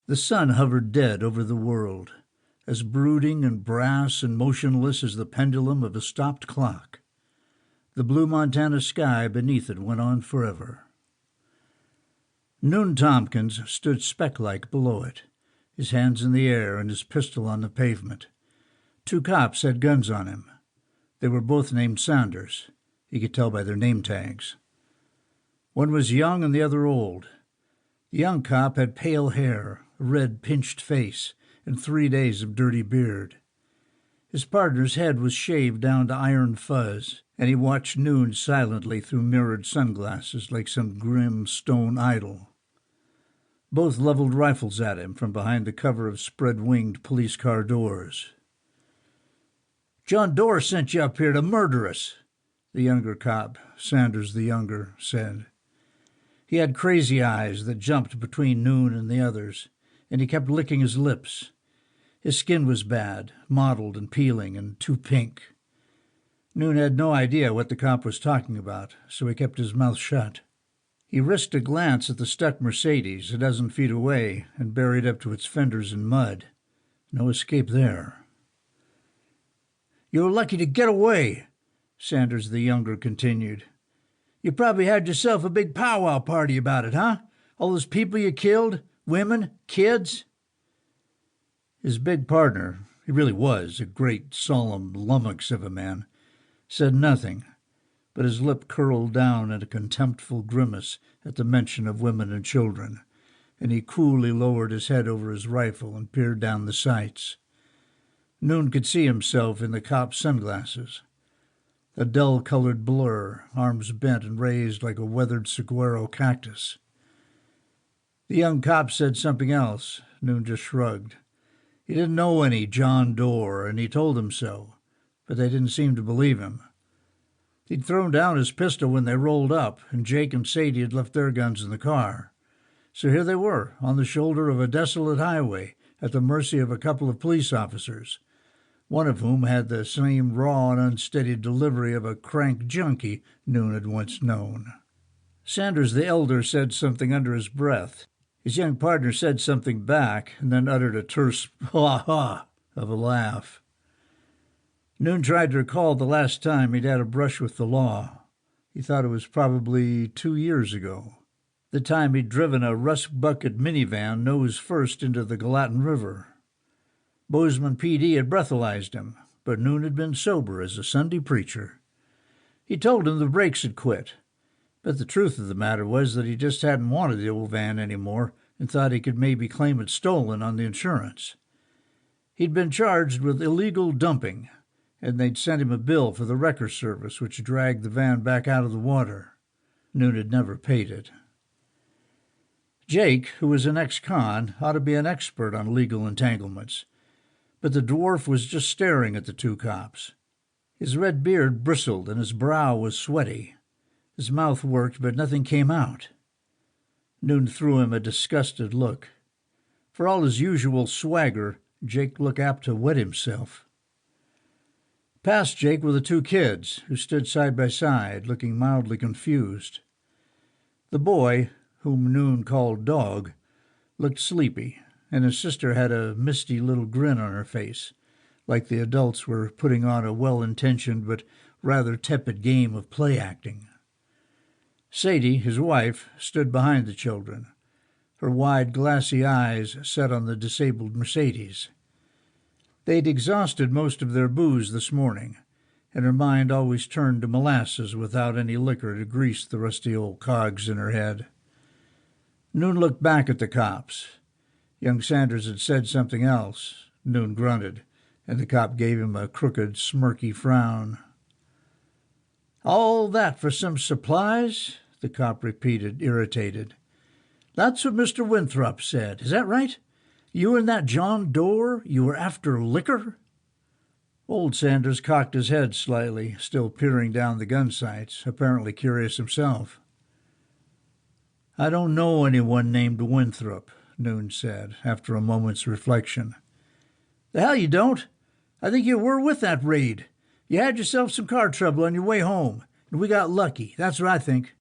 The sun hovered dead over the world, as brooding and brass and motionless as the pendulum of a stopped clock. The blue Montana sky beneath it went on forever. Noone Tompkins stood speck-like below it, his hands in the air and his pistol on the pavement. 2 cops had guns on him. They were both named Saunders. He could tell by their name tags. One was young and the other old. The young cop had pale hair, a red, pinched face, and 3 days of dirty beard. His partner's head was shaved down to iron fuzz, and he watched Noone silently through mirrored sunglasses like some grim stone idol. Both leveled rifles at him from behind the cover of spread-winged police car doors. "John Doerr sent you up here to murder us," the younger cop, Sanders the younger, said. He had crazy eyes that jumped between Noone and the others, and he kept licking his lips. His skin was bad, mottled and peeling, and too pink. Noone had no idea what the cop was talking about, so he kept his mouth shut. He risked a glance at the stuck Mercedes a dozen feet away and buried up to its fenders in mud. No escape there. "You were lucky to get away," Sanders the younger continued. "You probably had yourself a big powwow party about it, huh? All those people you killed, women, kids." His big partner, he really was a great, solemn lummox of a man, said nothing, but his lip curled down in a contemptful grimace at the mention of women and children, and he coolly lowered his head over his rifle and peered down the sights. Noone could see himself in the cop's sunglasses, a dull-colored blur, arms bent and raised like a weathered saguaro cactus. The young cop said something else. Noone just shrugged. He didn't know any John Doerr, and he told them so, but they didn't seem to believe him. He'd thrown down his pistol when they rolled up, and Jake and Sadie had left their guns in the car. So here they were, on the shoulder of a desolate highway, at the mercy of a couple of police officers, one of whom had the same raw and unsteady delivery of a crank junkie Noone had once known. Sanders the elder said something under his breath. His young partner said something back, and then uttered a terse ha-ha of a laugh. Noone tried to recall the last time he'd had a brush with the law. He thought it was probably 2 years ago, the time he'd driven a rust-bucket minivan nose first into the Gallatin River. Bozeman PD had breathalyzed him, but Noone had been sober as a Sunday preacher. He told him the brakes had quit, but the truth of the matter was that he just hadn't wanted the old van anymore and thought he could maybe claim it stolen on the insurance. He'd been charged with illegal dumping, and they'd sent him a bill for the wrecker service which dragged the van back out of the water. Noone had never paid it. Jake, who was an ex-con, ought to be an expert on legal entanglements, but the dwarf was just staring at the 2 cops. His red beard bristled and his brow was sweaty. His mouth worked, but nothing came out. Noone threw him a disgusted look. For all his usual swagger, Jake looked apt to wet himself. Past Jake were the 2 kids, who stood side by side, looking mildly confused. The boy, whom Noone called Dog, looked sleepy, and his sister had a misty little grin on her face, like the adults were putting on a well-intentioned but rather tepid game of play-acting. Sadie, his wife, stood behind the children, her wide, glassy eyes set on the disabled Mercedes. They'd exhausted most of their booze this morning, and her mind always turned to molasses without any liquor to grease the rusty old cogs in her head. Noone looked back at the cops. Young Sanders had said something else. Noone grunted, and the cop gave him a crooked, smirky frown. "All that for some supplies?" the cop repeated, irritated. "That's what Mr. Winthrop said. Is that right? You and that John Doerr, you were after liquor?" Old Sanders cocked his head slightly, still peering down the gun sights, apparently curious himself. "I don't know anyone named Winthrop," Noone said, after a moment's reflection. "The hell you don't? I think you were with that raid. You had yourself some car trouble on your way home, and we got lucky. That's what I think."